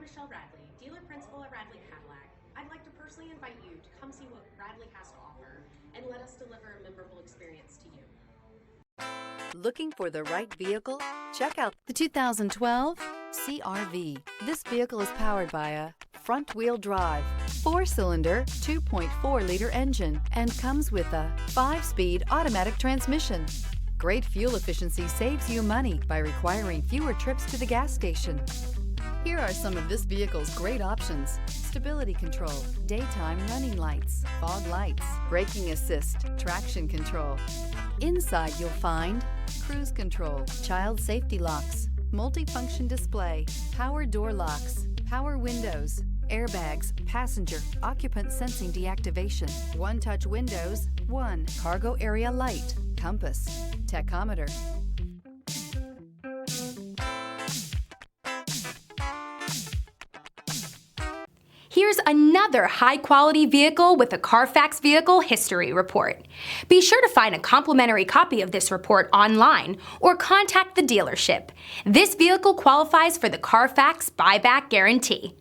Michelle Radley, dealer principal at Radley Cadillac. I'd like to personally invite you to come see what Radley has to offer and let us deliver a memorable experience to you. Looking for the right vehicle? Check out the 2012 CR-V. This vehicle is powered by a front-wheel drive, 4-cylinder, 2.4-liter engine, and comes with a 5-speed automatic transmission. Great fuel efficiency saves you money by requiring fewer trips to the gas station. Here are some of this vehicle's great options: stability control, daytime running lights, fog lights, braking assist, traction control. Inside you'll find cruise control, child safety locks, multifunction display, power door locks, power windows, airbags, passenger, occupant sensing deactivation, one-touch windows, cargo area light, compass, tachometer. Here's another high-quality vehicle with a Carfax Vehicle History Report. Be sure to find a complimentary copy of this report online or contact the dealership. This vehicle qualifies for the Carfax Buyback Guarantee.